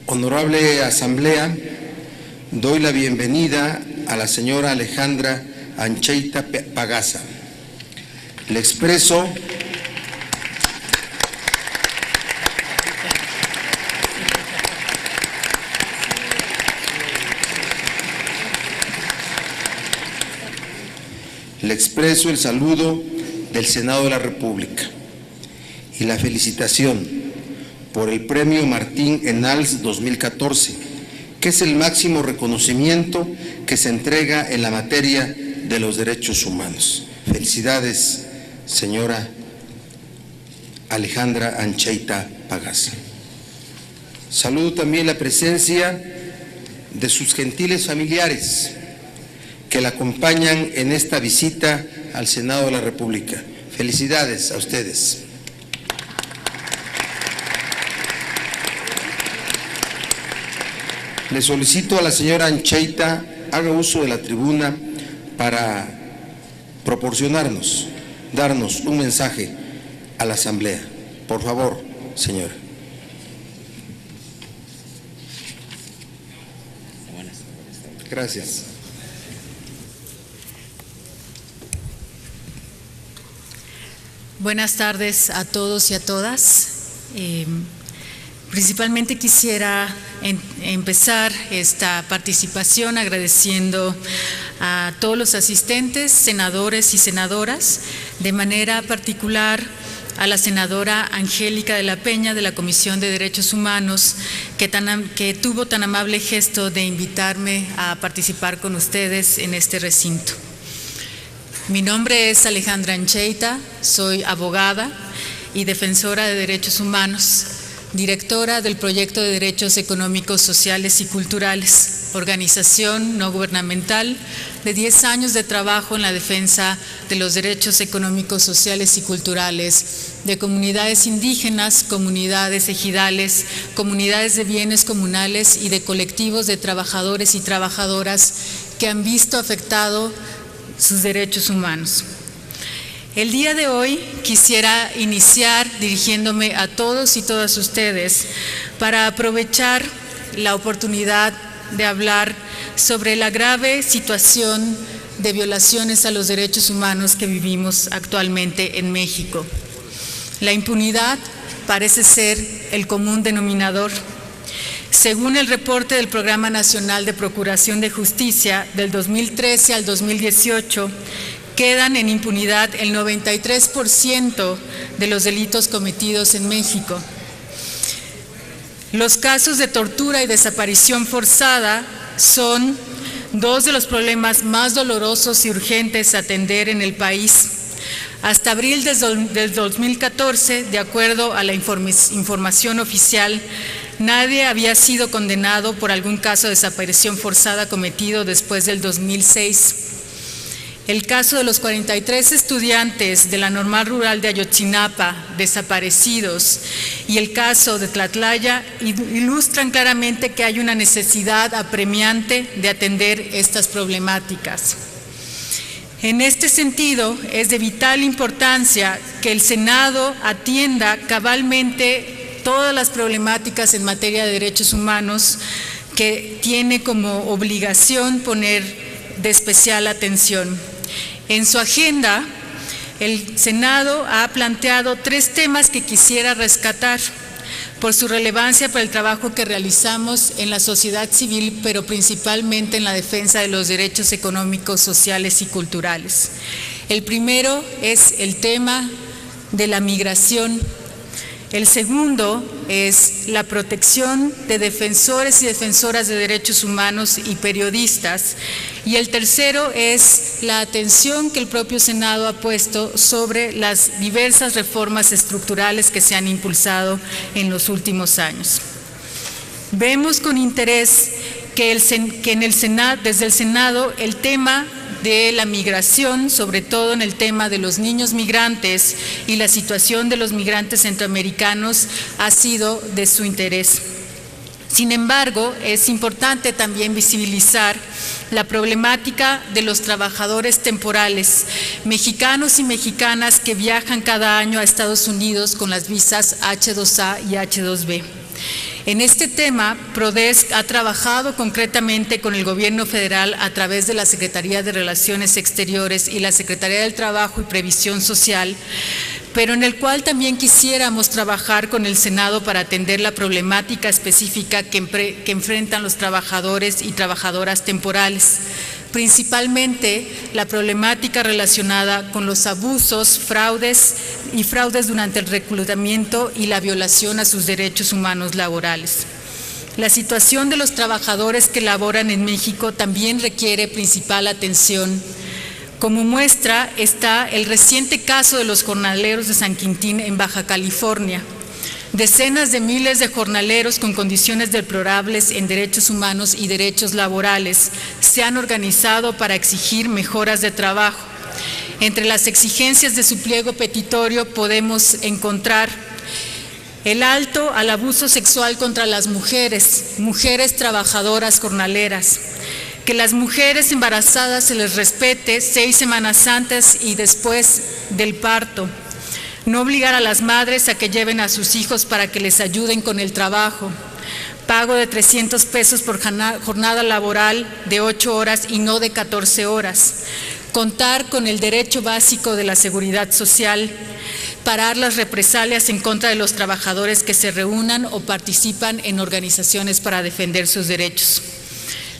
Honorable Asamblea, doy la bienvenida a la señora Alejandra Ancheita Pagasa. Le expreso el saludo del Senado de la República y la felicitación por el Premio Martín Enals 2014, que es el máximo reconocimiento que se entrega en la materia de los derechos humanos. Felicidades, señora Alejandra Ancheita Pagasa. Saludo también la presencia de sus gentiles familiares que la acompañan en esta visita al Senado de la República. Felicidades a ustedes. Le solicito a la señora Ancheita haga uso de la tribuna para darnos un mensaje a la Asamblea. Por favor, señora. Gracias. Buenas tardes a todos y a todas. Principalmente quisiera empezar esta participación agradeciendo a todos los asistentes, senadores y senadoras, de manera particular a la senadora Angélica de la Peña de la Comisión de Derechos Humanos, que tuvo tan amable gesto de invitarme a participar con ustedes en este recinto. Mi nombre es Alejandra Ancheita, soy abogada y defensora de derechos humanos, directora del Proyecto de Derechos Económicos, Sociales y Culturales, organización no gubernamental de 10 años de trabajo en la defensa de los derechos económicos, sociales y culturales de comunidades indígenas, comunidades ejidales, comunidades de bienes comunales y de colectivos de trabajadores y trabajadoras que han visto afectado sus derechos humanos. El día de hoy quisiera iniciar dirigiéndome a todos y todas ustedes para aprovechar la oportunidad de hablar sobre la grave situación de violaciones a los derechos humanos que vivimos actualmente en México. La impunidad parece ser el común denominador. Según el reporte del Programa Nacional de Procuración de Justicia del 2013 al 2018, quedan en impunidad el 93% de los delitos cometidos en México. Los casos de tortura y desaparición forzada son dos de los problemas más dolorosos y urgentes a atender en el país. Hasta abril del 2014, de acuerdo a la información oficial, nadie había sido condenado por algún caso de desaparición forzada cometido después del 2006. El caso de los 43 estudiantes de la Normal Rural de Ayotzinapa desaparecidos y el caso de Tlatlaya ilustran claramente que hay una necesidad apremiante de atender estas problemáticas. En este sentido, es de vital importancia que el Senado atienda cabalmente todas las problemáticas en materia de derechos humanos que tiene como obligación poner de especial atención. En su agenda, el Senado ha planteado 3 temas que quisiera rescatar por su relevancia para el trabajo que realizamos en la sociedad civil, pero principalmente en la defensa de los derechos económicos, sociales y culturales. El primero es el tema de la migración. El segundo es la protección de defensores y defensoras de derechos humanos y periodistas. Y el tercero es la atención que el propio Senado ha puesto sobre las diversas reformas estructurales que se han impulsado en los últimos años. Vemos con interés que desde el Senado el tema de la migración, sobre todo en el tema de los niños migrantes y la situación de los migrantes centroamericanos, ha sido de su interés. Sin embargo, es importante también visibilizar la problemática de los trabajadores temporales, mexicanos y mexicanas que viajan cada año a Estados Unidos con las visas H-2A y H-2B. En este tema, PRODESC ha trabajado concretamente con el Gobierno federal a través de la Secretaría de Relaciones Exteriores y la Secretaría del Trabajo y Previsión Social, pero en el cual también quisiéramos trabajar con el Senado para atender la problemática específica que enfrentan los trabajadores y trabajadoras temporales, principalmente la problemática relacionada con los abusos, fraudes durante el reclutamiento y la violación a sus derechos humanos laborales. La situación de los trabajadores que laboran en México también requiere principal atención. Como muestra está el reciente caso de los jornaleros de San Quintín en Baja California. Decenas de miles de jornaleros con condiciones deplorables en derechos humanos y derechos laborales se han organizado para exigir mejoras de trabajo. Entre las exigencias de su pliego petitorio podemos encontrar el alto al abuso sexual contra las mujeres trabajadoras jornaleras, que las mujeres embarazadas se les respete 6 semanas antes y después del parto, no obligar a las madres a que lleven a sus hijos para que les ayuden con el trabajo, pago de 300 pesos por jornada laboral de 8 horas y no de 14 horas, contar con el derecho básico de la seguridad social, parar las represalias en contra de los trabajadores que se reúnan o participan en organizaciones para defender sus derechos.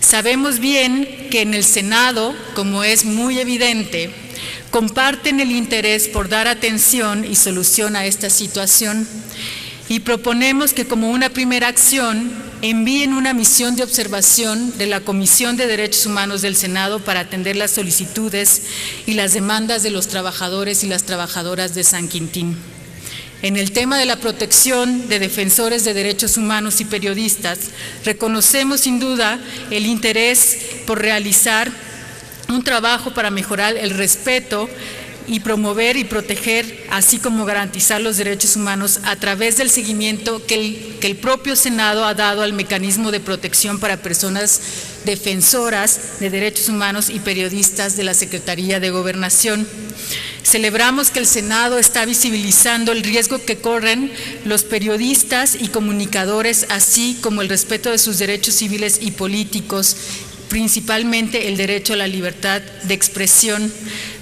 Sabemos bien que en el Senado, como es muy evidente, comparten el interés por dar atención y solución a esta situación y proponemos que como una primera acción envíen una misión de observación de la Comisión de Derechos Humanos del Senado para atender las solicitudes y las demandas de los trabajadores y las trabajadoras de San Quintín. En el tema de la protección de defensores de derechos humanos y periodistas, reconocemos sin duda el interés por realizar un trabajo para mejorar el respeto y promover y proteger, así como garantizar los derechos humanos a través del seguimiento que el propio Senado ha dado al mecanismo de protección para personas defensoras de derechos humanos y periodistas de la Secretaría de Gobernación. Celebramos que el Senado está visibilizando el riesgo que corren los periodistas y comunicadores, así como el respeto de sus derechos civiles y políticos, principalmente el derecho a la libertad de expresión,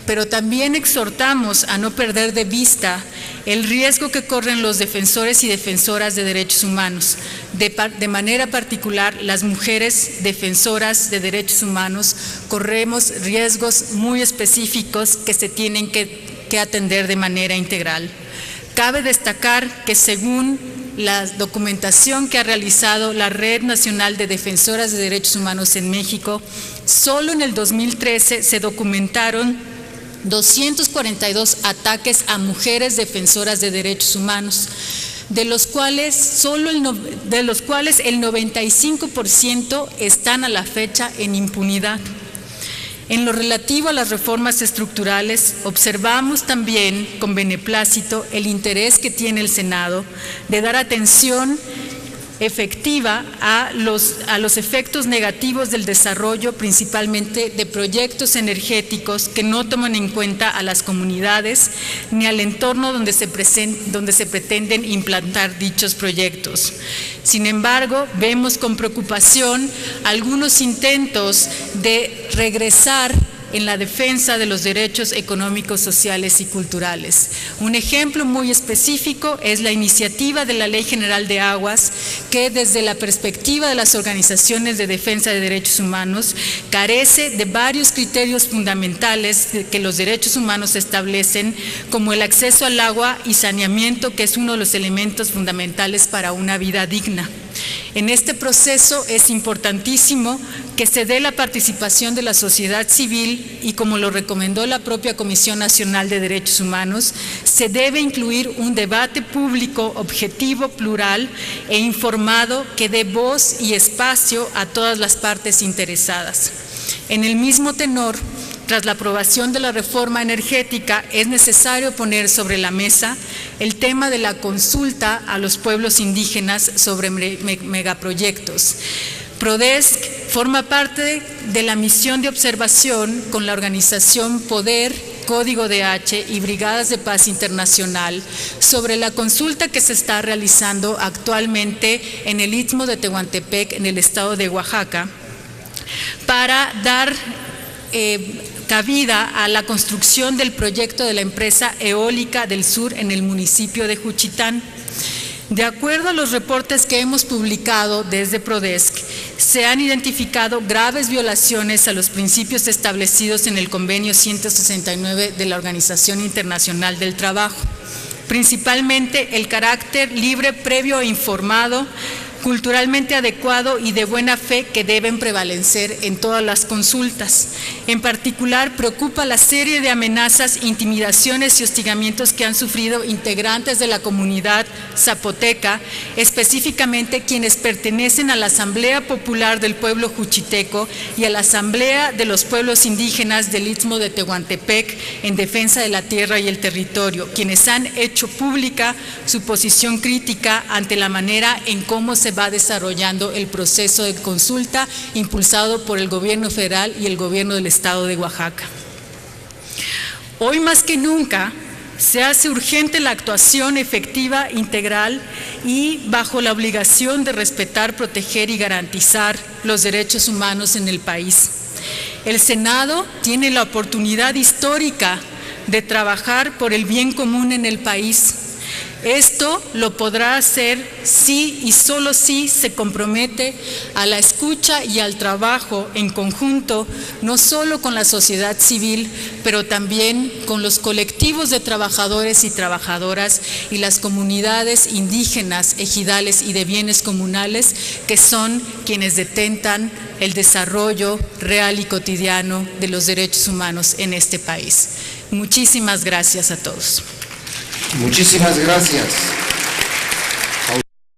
pero también exhortamos a no perder de vista el riesgo que corren los defensores y defensoras de derechos humanos. De manera particular, las mujeres defensoras de derechos humanos corremos riesgos muy específicos que se tienen que atender de manera integral. Cabe destacar que según la documentación que ha realizado la Red Nacional de Defensoras de Derechos Humanos en México, solo en el 2013 se documentaron 242 ataques a mujeres defensoras de derechos humanos, de los cuales el 95% están a la fecha en impunidad. En lo relativo a las reformas estructurales, observamos también con beneplácito el interés que tiene el Senado de dar atención efectiva a los efectos negativos del desarrollo, principalmente de proyectos energéticos que no toman en cuenta a las comunidades ni al entorno donde se pretenden implantar dichos proyectos. Sin embargo, vemos con preocupación algunos intentos de regresar en la defensa de los derechos económicos, sociales y culturales. Un ejemplo muy específico es la iniciativa de la Ley General de Aguas, que desde la perspectiva de las organizaciones de defensa de derechos humanos carece de varios criterios fundamentales que los derechos humanos establecen, como el acceso al agua y saneamiento, que es uno de los elementos fundamentales para una vida digna. En este proceso es importantísimo que se dé la participación de la sociedad civil y, como lo recomendó la propia Comisión Nacional de Derechos Humanos, se debe incluir un debate público, objetivo, plural e informado que dé voz y espacio a todas las partes interesadas. En el mismo tenor, tras la aprobación de la reforma energética, es necesario poner sobre la mesa el tema de la consulta a los pueblos indígenas sobre megaproyectos. PRODESC forma parte de la misión de observación con la organización Poder Código DH y Brigadas de Paz Internacional sobre la consulta que se está realizando actualmente en el Istmo de Tehuantepec, en el estado de Oaxaca, para dar cabida a la construcción del proyecto de la empresa eólica del sur en el municipio de Juchitán. De acuerdo a los reportes que hemos publicado desde Prodesc, se han identificado graves violaciones a los principios establecidos en el Convenio 169 de la Organización Internacional del Trabajo, principalmente el carácter libre, previo e informado, culturalmente adecuado y de buena fe que deben prevalecer en todas las consultas. En particular, preocupa la serie de amenazas, intimidaciones y hostigamientos que han sufrido integrantes de la comunidad zapoteca, específicamente quienes pertenecen a la Asamblea Popular del Pueblo Juchiteco y a la Asamblea de los Pueblos Indígenas del Istmo de Tehuantepec en defensa de la tierra y el territorio, quienes han hecho pública su posición crítica ante la manera en cómo se va desarrollando el proceso de consulta impulsado por el Gobierno federal y el Gobierno del Estado de Oaxaca. Hoy más que nunca se hace urgente la actuación efectiva, integral y bajo la obligación de respetar, proteger y garantizar los derechos humanos en el país. El Senado tiene la oportunidad histórica de trabajar por el bien común en el país. Esto lo podrá hacer si y solo si se compromete a la escucha y al trabajo en conjunto, no solo con la sociedad civil, pero también con los colectivos de trabajadores y trabajadoras y las comunidades indígenas, ejidales y de bienes comunales, que son quienes detentan el desarrollo real y cotidiano de los derechos humanos en este país. Muchísimas gracias a todos. Muchísimas gracias.